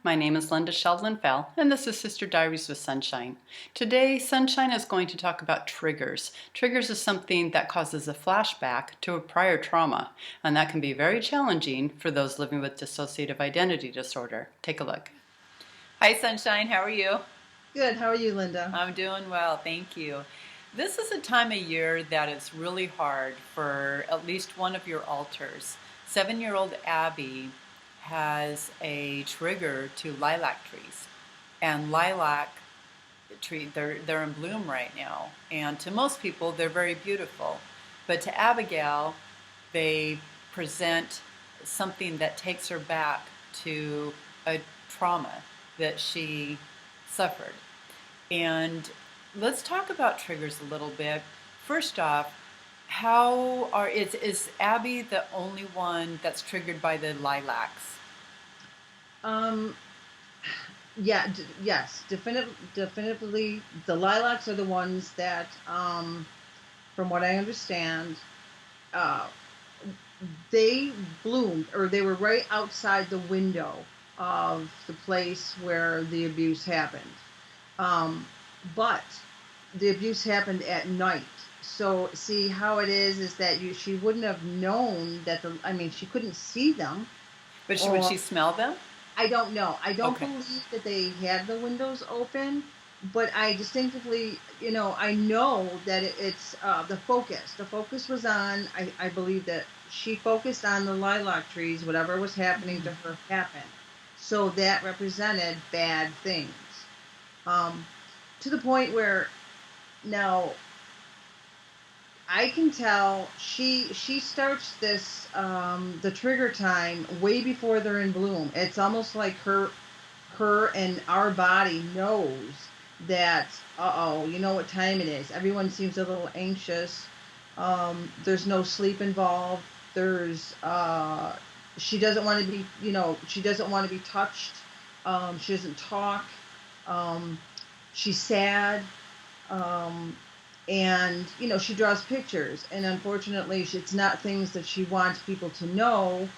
My name is Linda Sheldon Fell, and this is Sister Diaries with Sunshine. Today, Sunshine is going to talk about triggers. Triggers is something that causes a flashback to a prior trauma, and that can be very challenging for those living with dissociative identity disorder. Take a look. Hi, Sunshine. How are you? Good. How are you, Linda? I'm doing well, thank you. This is a time of year that is really hard for at least one of your alters. 7-year-old Abby has a trigger to lilac trees. And lilac tree, they're in bloom right now. And to most people, they're very beautiful. But to Abigail, they present something that takes her back to a trauma that she suffered. And let's talk about triggers a little bit. First off, is Abby the only one that's triggered by the lilacs? Um, yeah, yes, definitively, the lilacs are the ones that, from what I understand, uh, they bloomed, or they were right outside the window of the place where the abuse happened. Um, but the abuse happened at night. So see how it is that she wouldn't have known that she couldn't see them. But would Or she smell them? I don't know. I don't Okay. believe that they had the windows open, but I distinctively, I know that it's the focus. The focus was on, I believe that she focused on the lilac trees, whatever was happening to her happened. So that represented bad things. Um, to the point where now I can tell she starts this the trigger time way before they're in bloom. It's almost like her and our body knows that you know what time it is. Everyone seems a little anxious. There's no sleep involved. There's she doesn't want to be she doesn't want to be touched. She doesn't talk. Um, she's sad. Um, and she draws pictures, and unfortunately it's not things that she wants people to know,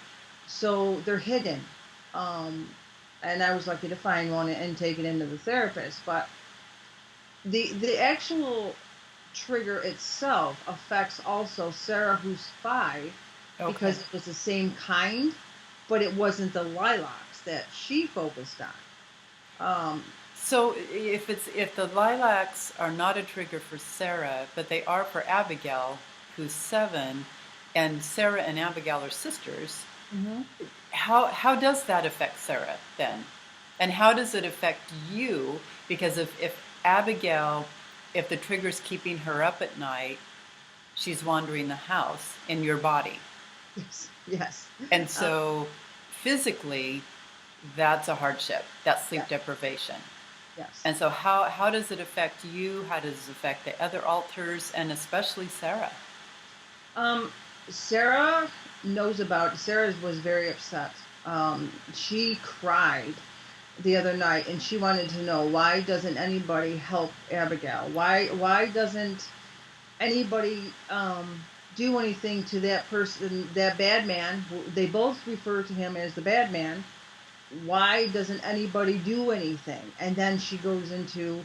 so they're hidden. Um, and I was lucky to find one and take it into the therapist, but the actual trigger itself affects also Sarah, who's 5, Okay. because it was the same kind, but it wasn't the lilacs that she focused on. So if the lilacs are not a trigger for Sarah, but they are for Abigail, who's 7, and Sarah and Abigail are sisters, Mhm. how does that affect Sarah then? And how does it affect you? Because if Abigail, if the trigger's keeping her up at night, she's wandering the house in your body. Yes, yes. And uh, so physically, that's a hardship. That's sleep yes, deprivation. yes. And so how does it affect you? How does it affect the other alters, and especially Sarah? Um, Sarah knows about. Sarah was very upset. She cried the other night, and she wanted to know, why doesn't anybody help Abigail? Why doesn't anybody do anything to that person, that bad man? They both refer to him as the bad man. Why doesn't anybody do anything? And then she goes into,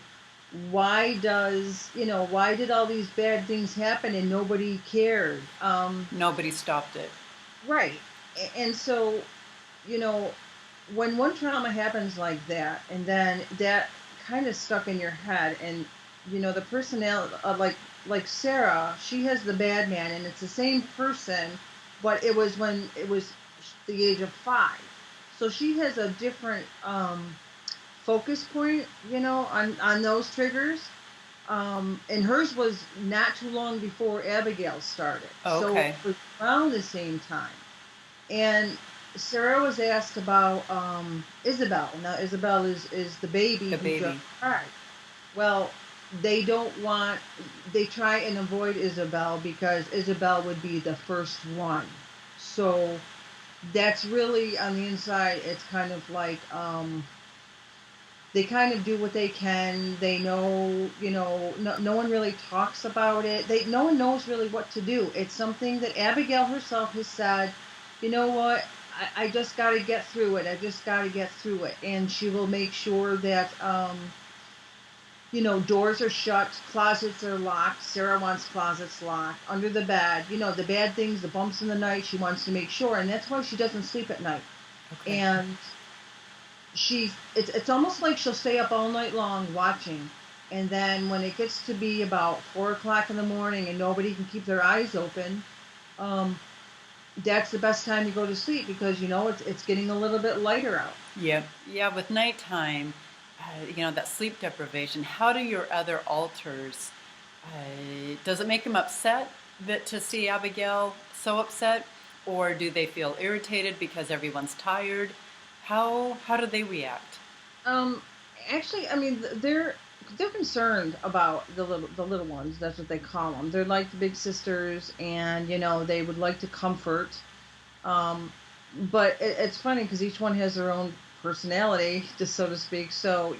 why did all these bad things happen and nobody cared? Nobody stopped it. Right. And so, you know, when one trauma happens like that, and then that kind of stuck in your head, and the personality of, like Sarah, she has the bad man, and it's the same person, but it was when it was the age of 5. So she has a different focus point, on those triggers. And hers was not too long before Abigail started. So it Okay. was around the same time. And Sarah was asked about Isabel. Now Isabel is the baby The who just baby. cried. Well, they don't want they try and avoid Isabel because Isabel would be the first one. So that's really on the inside. It's kind of like they kind of do what they can. They know, no one really talks about it. No one knows really what to do. It's something that Abigail herself has said, you know what? I just got to get through it. I just got to get through it. And she will make sure that, doors are shut, closets are locked. Sarah wants closets locked, under the bed. The bad things, the bumps in the night, she wants to make sure. And that's why she doesn't sleep at night. Okay. And it's almost like she'll stay up all night long watching. And then when it gets to be about 4 o'clock in the morning and nobody can keep their eyes open, um, that's the best time to go to sleep because it's getting a little bit lighter out. Yeah, yeah. With nighttime, that sleep deprivation. How do your other alters? Does it make them upset that to see Abigail so upset, or do they feel irritated because everyone's tired? How do they react? Um, Actually, I mean, they're concerned about the little ones. That's what they call them. They're like the big sisters, and they would like to comfort. Um, but it's funny because each one has their own personality, just so to speak. So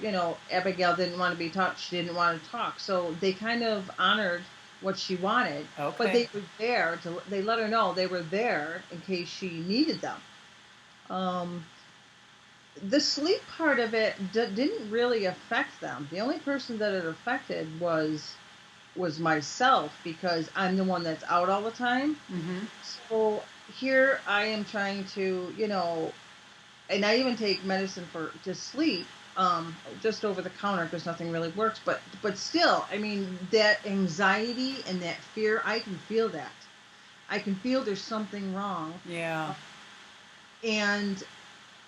Abigail didn't want to be taught. She didn't want to talk. So they kind of honored what she wanted, but Okay. they were there to. They let her know they were there in case she needed them. Um, the sleep part of it didn't really affect them. The only person that it affected was myself because I'm the one that's out all the time. Mm-hmm. So here I am trying to, and I even take medicine for to sleep, just over the counter because nothing really works. But still, I mean, that anxiety and that fear, I can feel that. I can feel there's something wrong, Yeah. and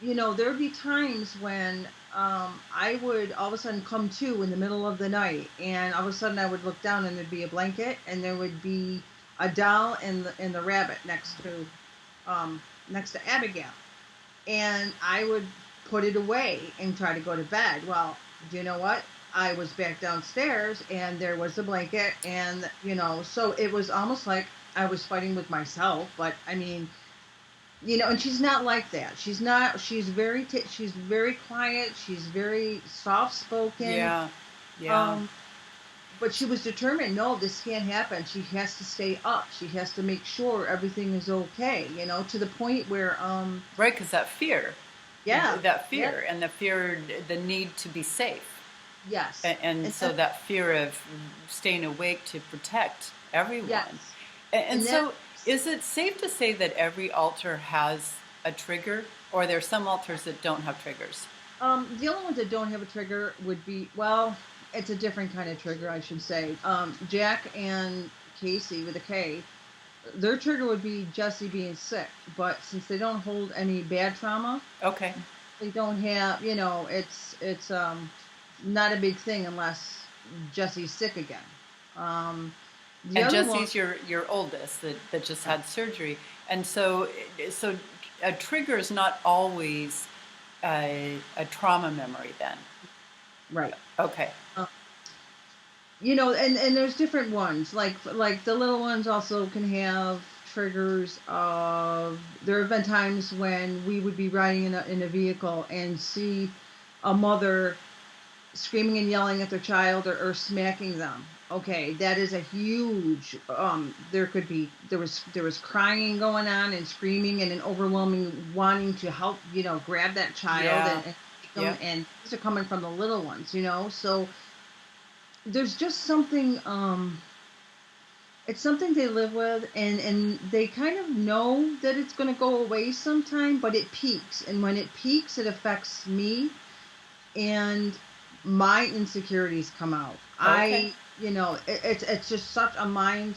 there'd be times when I would all of a sudden come to in the middle of the night, and all of a sudden I would look down and there'd be a blanket, and there would be a doll and the rabbit next to Abigail, and I would put it away and try to go to bed. Well, do you know what? I was back downstairs, and there was the blanket, and so it was almost like I was fighting with myself. But I mean, and she's not like that. She's not. She's very quiet. She's very soft spoken. Yeah. Yeah. Um, but she was determined. No, this can't happen. She has to stay up. She has to make sure everything is okay. To the point where, Right, because that fear, yeah, that yeah, fear, and the fear, the need to be safe, yes, and and so that, that fear of staying awake to protect everyone. yes, And and that. so, is it safe to say that every altar has a trigger, or are there some altars that don't have triggers? The only ones that don't have a trigger would be, well, it's a different kind of trigger, I should say. Jack and Casey with a K, their trigger would be Jesse being sick, but since they don't hold any bad trauma, Okay. they don't have, it's not a big thing unless Jesse's sick again. Um, the And other one, Jesse's your oldest that just right, had surgery, and so a trigger is not always a trauma memory. Then, right. okay, Uh, and there's different ones. Like the little ones also can have triggers of. There have been times when we would be riding in a vehicle and see a mother screaming and yelling at their child or smacking them. Okay, that is a huge. There was crying going on and screaming and an overwhelming wanting to help, grab that child yeah, and take them, yep. and these are coming from the little ones. So there's just something. It's something they live with, and they kind of know that it's going to go away sometime, but it peaks, and when it peaks, it affects me, and my insecurities come out. Okay. It's just such a mind.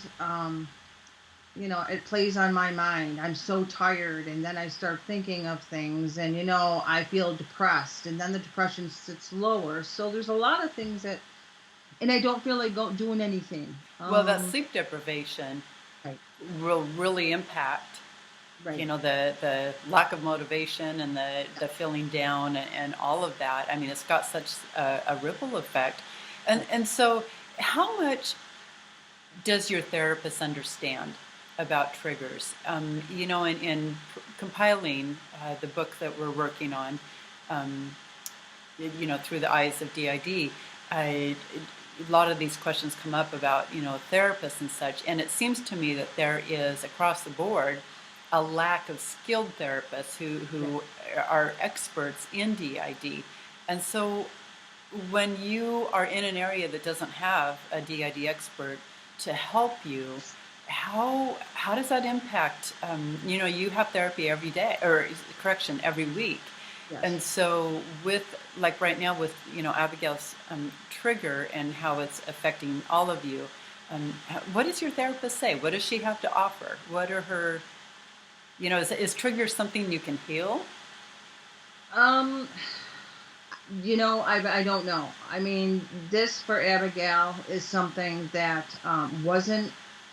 It plays on my mind. I'm so tired, and then I start thinking of things, and I feel depressed, and then the depression sits lower. So there's a lot of things that, and I don't feel like doing anything. Well, that sleep deprivation Right, will really impact, right. the lack of motivation and the feeling down and all of that. I mean, it's got such a ripple effect, and so how much does your therapist understand about triggers? In compiling the book that we're working on, um, through the eyes of D.I.D, a lot of these questions come up about, therapists and such. And it seems to me that there is across the board a lack of skilled therapists Yeah. who are experts in DID. And so when you are in an area that doesn't have a DID expert to help you, how does that impact? You have therapy every day, or correction, every week, and Yes. so with like right now with Abigail's trigger and how it's affecting all of you. What does your therapist say? What does she have to offer? What are her, is trigger something you can heal? Um, I don't know. I mean, this for Abigail is something that wasn't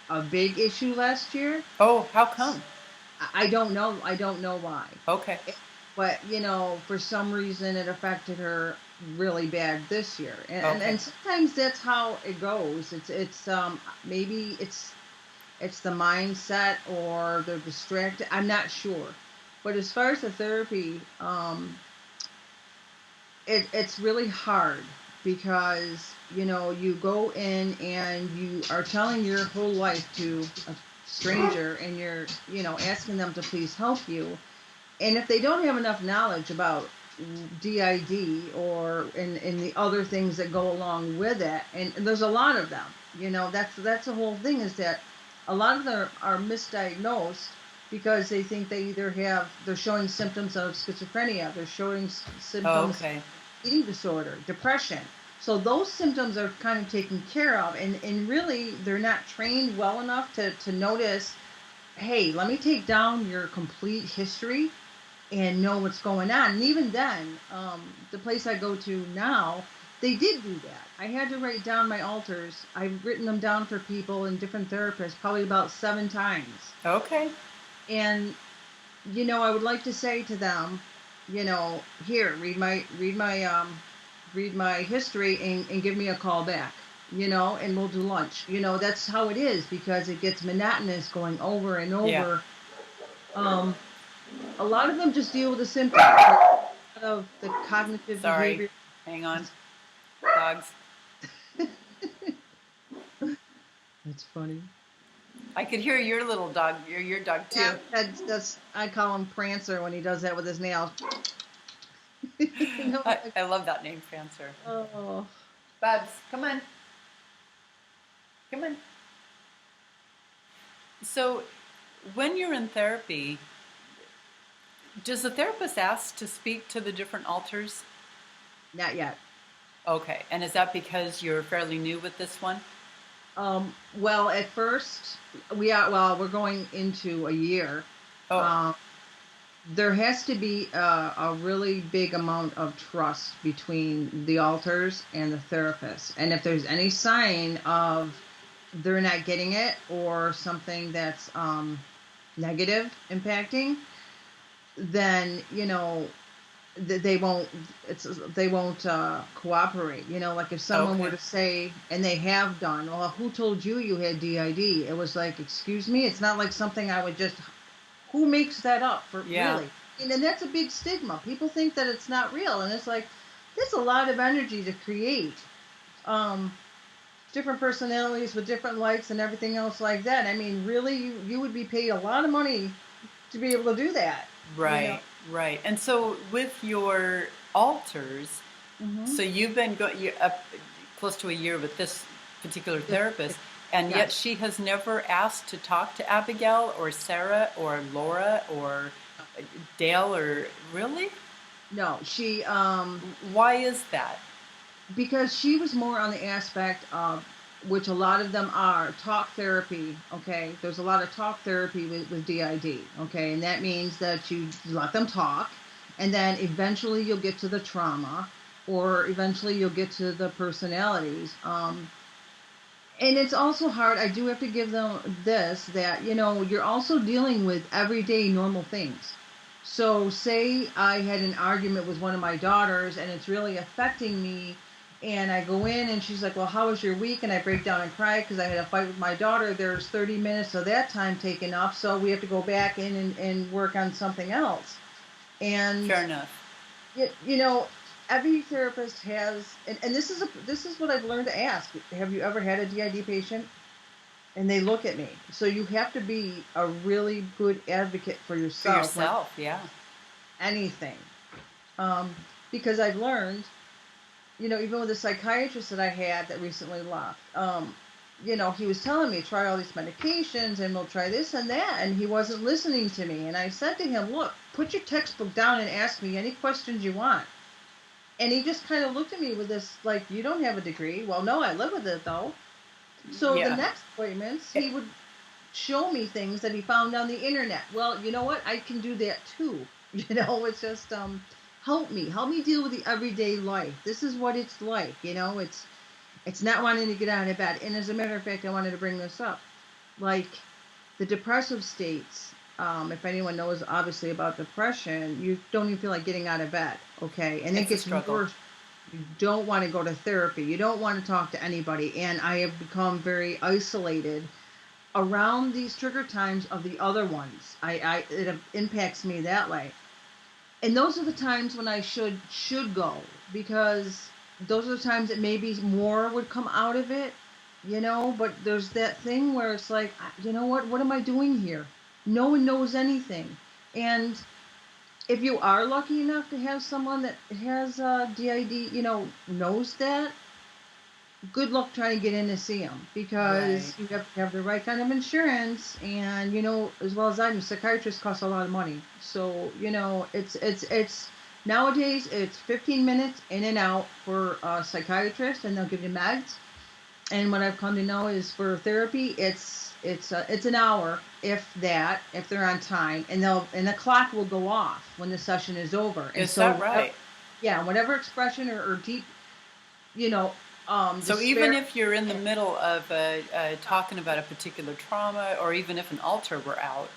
a big issue last year. Oh, how come? I don't know. I don't know why. Okay. But for some reason it affected her really bad this year. Okay. And sometimes that's how it goes. It's maybe it's the mindset or they're distracted. I'm not sure. But as far as the therapy, it's really hard because you go in and you are telling your whole life to a stranger and you're asking them to please help you, and if they don't have enough knowledge about DID or in the other things that go along with it, and there's a lot of them, that's the whole thing, is that a lot of them are misdiagnosed because they think they're showing symptoms of schizophrenia, they're showing Oh, symptoms okay. eating disorder, depression. So those symptoms are kind of taken care of, and really they're not trained well enough to notice, hey, let me take down your complete history and know what's going on. And even then, the place I go to now, they did do that. I had to write down my alters. I've written them down for people and different therapists probably about 7 times. Okay. And I would like to say to them, here, read my history and give me a call back. And we'll do lunch. That's how it is because it gets monotonous going over and Yeah. over. Um, a lot of them just deal with the symptoms, but a lot of the cognitive Sorry. behavior. Hang on. Dogs. That's funny. I could hear your little dog, your dog Yeah, too. that's I call him Prancer when he does that with his nails. I, Like, I love that name, Fancer. oh. Babs, come on. Come on. So, when you're in therapy, does the therapist ask to speak to the different alters? Not yet. Okay. And is that because you're fairly new with this one? Well, at first we're going into a year. Oh, Um, there has to be a really big amount of trust between the alters and the therapist. And if there's any sign of they're not getting it or something that's negative impacting, then they won't cooperate. Like if someone were okay. to say, and they have done, well, who told you had DID? It was like, excuse me, it's not like something I would just, who makes that up for Yeah. really? And that's a big stigma. People think that it's not real, and it's like there's a lot of energy to create um different personalities with different likes and everything else like that. I mean, really, you would be paid a lot of money to be able to do that, Right, right. And so with your alters, so hmm you've been you're up close to a year with this particular therapist, and yet Yes. she has never asked to talk to Abigail or Sarah or Laura or Dale or really? No, she Why is that? because she was more on the aspect of, which a lot of them are, talk therapy. Okay, there's a lot of talk therapy with DID. Okay, and that means that you let them talk, and then eventually you'll get to the trauma, or eventually you'll get to the personalities. And it's also hard. I do have to give them this, that you're also dealing with everyday normal things. So say I had an argument with one of my daughters and it's really affecting me, and I go in and she's like, well, how was your week? And I break down and cry because I had a fight with my daughter. There's 30 minutes of that time taken up, so we have to go back in and work on something else. And Fair enough. you know every therapist has, and this is what I've learned to ask. Have you ever had a DID patient? and they look at me. So you have to be a really good advocate for For yourself when yourself, yeah. anything. Um, because I've learned, even with the psychiatrist that I had that recently left, he was telling me try all these medications and we'll try this and that, and he wasn't listening to me. And I said to him, "Look, put your textbook down and ask me any questions you want." And he just kind of looked at me with this, like, "You don't have a degree." Well, no, I live with it though. So the Yeah. next appointments, It- he would show me things that he found on the internet. Well, you know what? I can do that too. It's just help me deal with the everyday life. This is what it's like. It's not wanting to get out of bed. And as a matter of fact, I wanted to bring this up. Like the depressive states, if anyone knows obviously about depression, you don't even feel like getting out of bed. Okay. And it it's a gets struggle. worse. You don't want to go to therapy. You don't want to talk to anybody. And I have become very isolated around these trigger times of the other ones. It impacts me that way. And those are the times when I should go, because those are the times that maybe more would come out of it, but there's that thing where it's like, you know what am I doing here? No one knows anything. And if you are lucky enough to have someone that has DID, knows that, good luck trying to get in to see them, Right. because you have to have the right kind of insurance. And as well as I know, psychiatrists cost a lot of money. So it's nowadays it's 15 minutes in and out for a psychiatrist, and they'll give you meds. And what I've come to know is for therapy, it's an hour, if that, if they're on time, and the clock will go off when the session is over. And Is so that right? yeah, whatever expression or deep, you know So even despair. if you're in the middle of talking about a particular trauma, or even if an altar were out,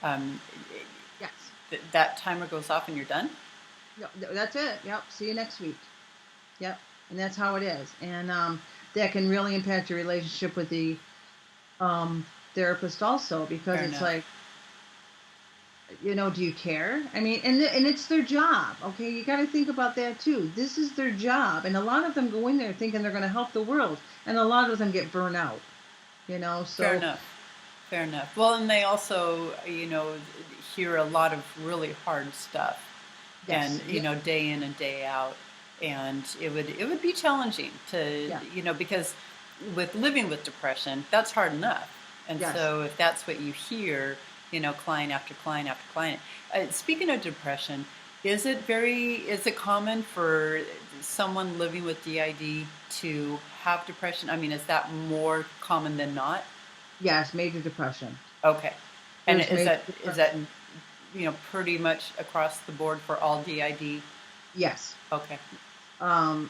um, Yes. that timer goes off and you're done? Yep, that's it. Yep. See you next week. Yep. And that's how it is. And that can really impact your relationship with the um, therapist also, because Fair it's enough. like, do you care? I mean, and it's their job. Okay, you got to think about that too. This is their job, and a lot of them go in there thinking they're going to help the world, and a lot of them get burned out. Fair So enough. Fair enough. Well, and they also, hear a lot of really hard stuff, and yes, yeah, day in and day out, and it would be challenging to, yeah, because with living with depression, that's hard enough, and yes. so if that's what you hear, client after client after client. Speaking of depression, is it common for someone living with DID to have depression? I mean, is that more common than not? Yes, major depression. Okay. And There's is major that depression. pretty much across the board for all DID? Yes. Okay. Um,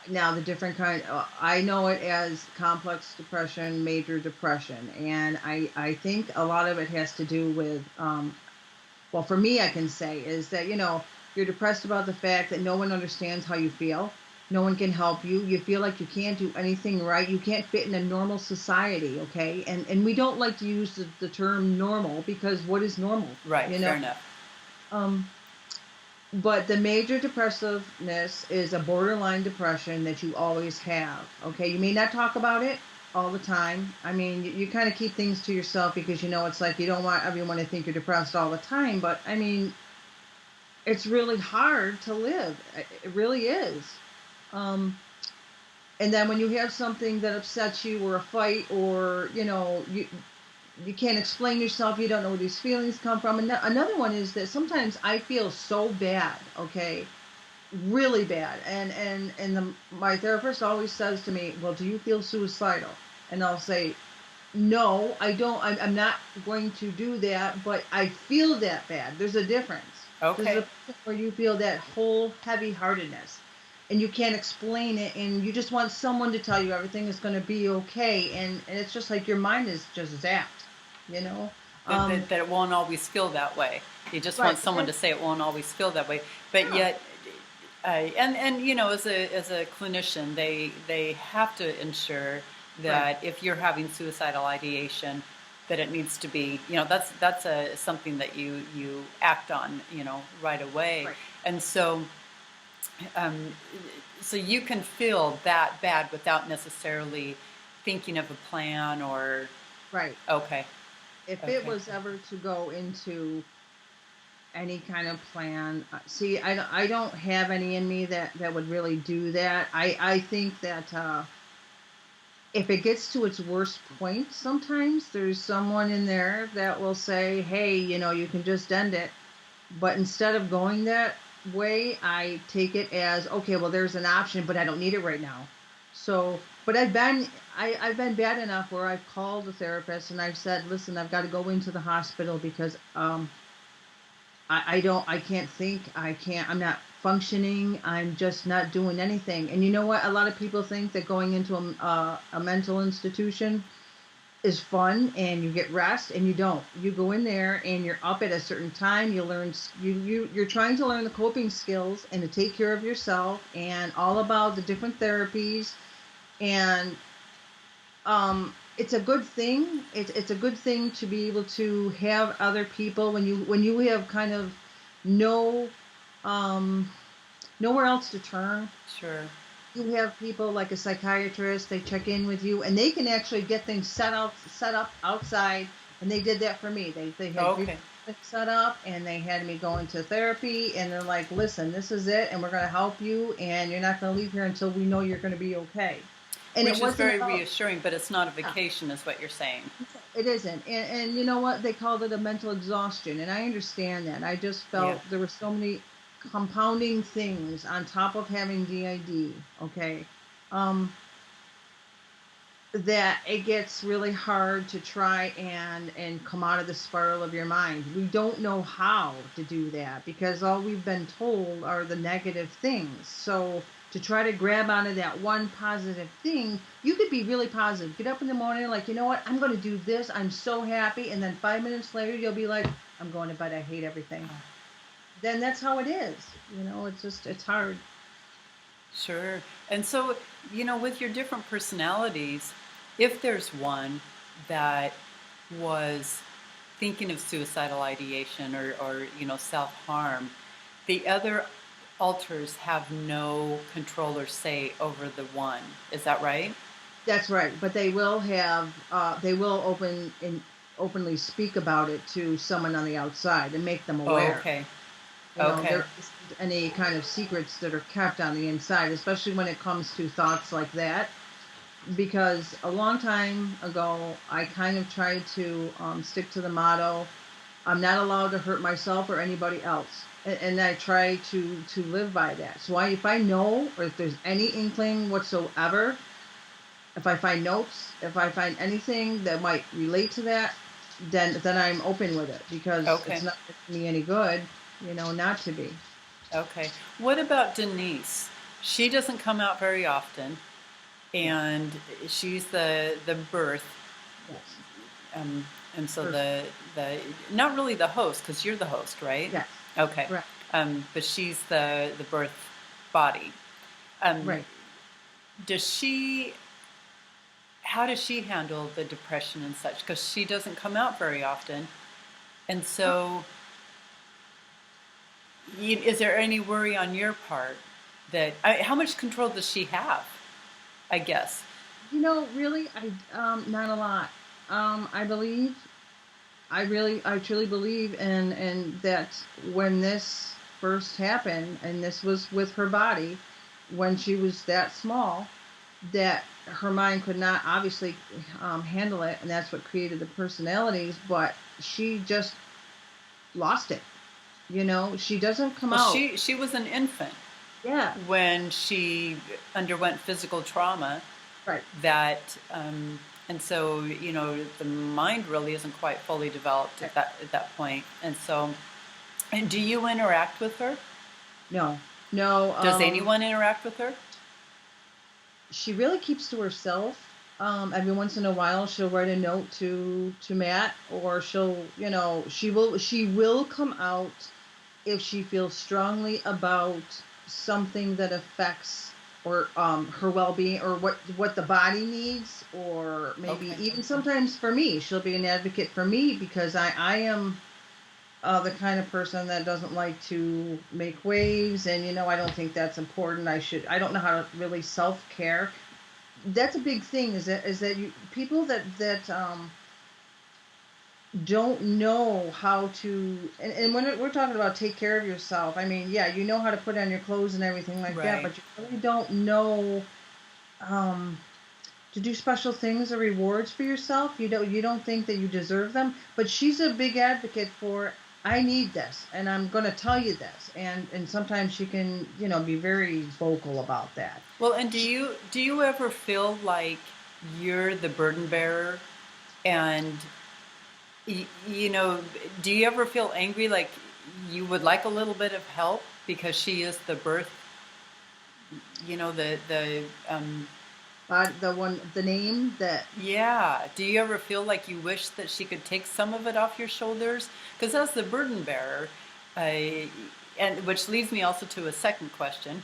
Now the different kind, I know it as complex depression, major depression, and I think a lot of it has to do with, well, for me, I can say is that you're depressed about the fact that no one understands how you feel. No one can help you. You feel like you can't do anything right. You can't fit in a normal society, okay? And we don't like to use the term normal, because what is normal? Right. You know? Fair enough. Um, but the major depressiveness is a borderline depression that you always have. Okay. You may not talk about it all the time. I mean, you kind of keep things to yourself, because it's like you don't want everyone to think you're depressed all the time. But I mean, it's really hard to live. It really is. Um, and then when you have something that upsets you, or a fight, or, you can't explain yourself, you don't know where these feelings come from. And another one is that sometimes I feel so bad, okay, really bad. And my therapist always says to me, "Well, do you feel suicidal?" And I'll say, "No, I don't. I'm not going to do that, but I feel that bad." There's a difference. There's a Okay. point where you feel that whole heavy heartedness, and you can't explain it, and you just want someone to tell you everything is going to be okay. And it's just like your mind is just zapped, you know. That, Um, it won't always feel that way. You just want right. someone to say it won't always feel that way. But Yeah. yet, and as a clinician, they have to ensure Right. that if you're having suicidal ideation, that it needs to be, that's something that you act on, right away. Right. And um, so you can feel that bad without necessarily thinking of a plan, or Right. Okay. If it Okay. was ever to go into any kind of plan, see, I don't have any in me that would really do that. I think that if it gets to its worst point, sometimes there's someone in there that will say, "Hey, you can just end it." But instead of going that way, I take it as, okay, well, there's an option, but I don't need it right now. So, but I've been bad enough where I've called a therapist and I've said, listen, I've got to go into the hospital because I can't think, I'm not functioning, I'm just not doing anything. And you know what? A lot of people think that going into a mental institution is fun and you get rest, and you don't. You go in there and you're up at a certain time. You learn you're trying to learn the coping skills and to take care of yourself, and all about the different therapies. And it's a good thing. It's a good thing to be able to have other people when you have kind of no um nowhere else to turn. Sure. You have people like a psychiatrist, they check in with you and they can actually get things set up outside. And they did that for me. They had grief Okay. set up and they had me go into therapy, and they're like, listen, this is it, and we're going to help you, and you're not going to leave here until we know you're going to be okay. And it Which is wasn't very about, reassuring, but it's not a yeah, vacation, is what you're saying. it isn't. And you know what? They called it a mental exhaustion. And I understand that. I just Yeah. felt there were so many compounding things on top of having DID. Okay. Um, that it gets really hard to try and come out of the spiral of your mind. We don't know how to do that because all we've been told are the negative things. So to try to grab onto that one positive thing, you could be really positive. Get up in the morning like, you know what? I'm going to do this. I'm so happy. And then 5 minutes later, you'll be like, I'm going to bed. I hate everything. Then that's how it is. It's hard. Sure. And so, with your different personalities, if there's one that was thinking of suicidal ideation or self harm, the other alters have no control or say over the one. Is that right? That's right, but they will openly speak about it to someone on the outside and make them Oh, aware. okay. Okay. There isn't any kind of secrets that are kept on the inside, especially when it comes to thoughts like that. Because a long time ago, I kind of tried to stick to the motto, I'm not allowed to hurt myself or anybody else. And I try to live by that. So if I know, or if there's any inkling whatsoever, if I find notes, if I find anything that might relate to that, then I'm open with it because it's Okay. not doing me any good, not to be. Okay. What about Denise? She doesn't come out very often, Yeah. and she's the birth, Yes. um, and so Person. the not really the host because you're the host, right? Yes. Okay, Right. but she's the birth body. Um, Right. does she? How does she handle the depression and such? Because she doesn't come out very often, and Uh, so is there any worry on your part that how much control does she have? I guess. really, not a lot. I believe, I truly believe in that when this first happened, and this was with her body, when she was that small, that her mind could not obviously handle it, and that's what created the personalities. But she just lost it. She doesn't come Well, out. she was an infant Yeah, when she underwent physical trauma. right. That and so the mind really isn't quite fully developed Right. at that point. And so, and do you interact with her? No, no. Does anyone interact with her? She really keeps to herself. Every once in a while, she'll write a note to Matt, or she will come out if she feels strongly about something that affects or her well-being, or what the body needs, or maybe Okay. even sometimes for me, she'll be an advocate for me because I am the kind of person that doesn't like to make waves, and I don't think that's important. I don't know how to really self-care. That's a big thing, is that you people that don't know how to, and when we're talking about take care of yourself, I mean, yeah, you know how to put on your clothes and everything like that, Right. but you really don't know um, to do special things or rewards for yourself. You don't think that you deserve them. But she's a big advocate for, I need this, and I'm going to tell you this, and sometimes she can, be very vocal about that. Well, and She, do you ever feel like you're the burden bearer and you know, do you ever feel angry like you would like a little bit of help because she is the birth, the name that, yeah. Do you ever feel like you wish that she could take some of it off your shoulders? Because as the burden bearer, uh, and which leads me also to a second question.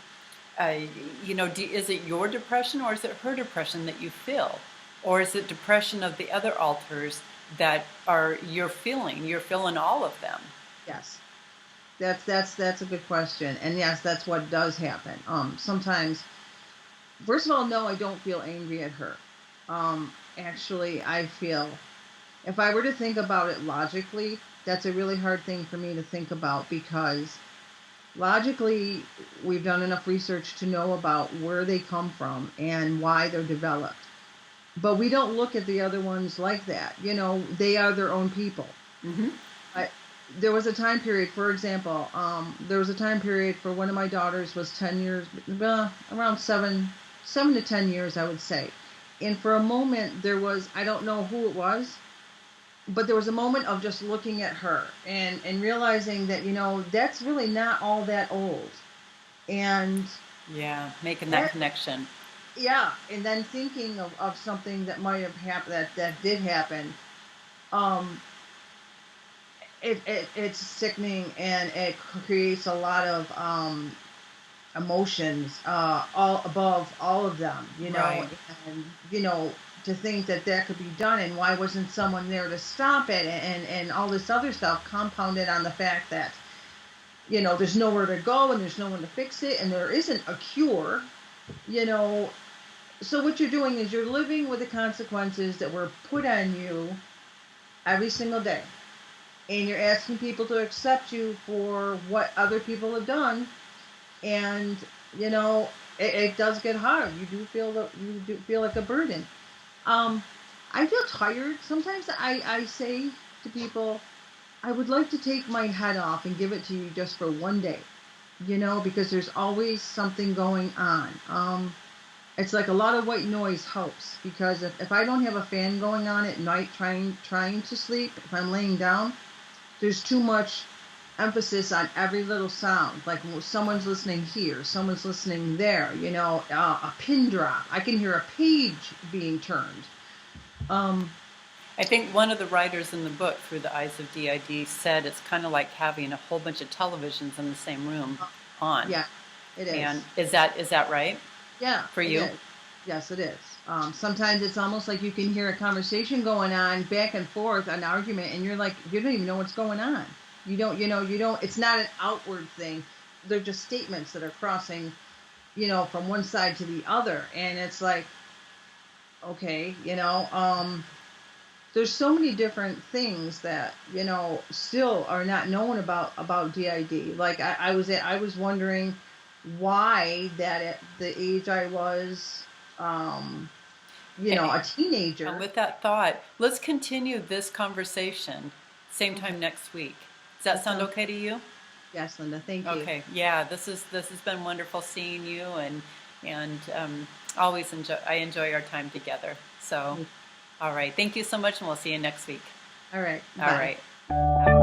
Uh, is it your depression or is it her depression that you feel? Or is it depression of the other alters that are you're feeling? You're feeling all of them. yes, that's a good question, and yes, that's what does happen. Sometimes, first of all, no, I don't feel angry at her. Actually, I feel, if I were to think about it logically, that's a really hard thing for me to think about, because logically, we've done enough research to know about where they come from and why they're developed. But we don't look at the other ones like that. They are their own people. Hmm. I, there was a time period, for example, there was a time period for one of my daughters was 10 years, around 7 to 10 years, I would say. And for a moment, there was, I don't know who it was, but there was a moment of just looking at her and realizing that, that's really not all that old. And Yeah, making that that, connection. yeah. And then thinking of something that might have happened, that did happen. Um, it's sickening, and it creates a lot of emotions, all above all of them, Right. and to think that that could be done, and why wasn't someone there to stop it, and all this other stuff, compounded on the fact that there's nowhere to go, and there's no one to fix it, and there isn't a cure. you know so what you're doing is you're living with the consequences that were put on you every single day, and you're asking people to accept you for what other people have done. And it does get hard. You do feel like a burden. um I feel tired sometimes. I say to people, I would like to take my head off and give it to you just for one day, because there's always something going on. It's like a lot of white noise helps, because if I don't have a fan going on at night, trying to sleep, if I'm laying down, there's too much emphasis on every little sound. Like, someone's listening here, someone's listening there. A pin drop. I can hear a page being turned. Um, I think one of the writers in the book, Through the Eyes of D.I.D., said it's kind of like having a whole bunch of televisions in the same room on. yeah, it And is. is that right Yeah, for it you? is. Yes, it is. Sometimes it's almost like you can hear a conversation going on back and forth, an argument, and you're like, you don't even know what's going on. You don't. It's not an outward thing. They're just statements that are crossing, from one side to the other, and it's like, okay, there's so many different things that still are not known about DID. Like, I was wondering why, that at the age I was, Hey, a and teenager. with that thought, let's continue this conversation same Okay, time next week. Does that that sound sounds okay to you? yes, Linda. Thank you. Okay. Yeah, this has been wonderful seeing you and always enjoy our time together. So, all right. Thank you so much, and we'll see you next week. All right, All bye. right. Have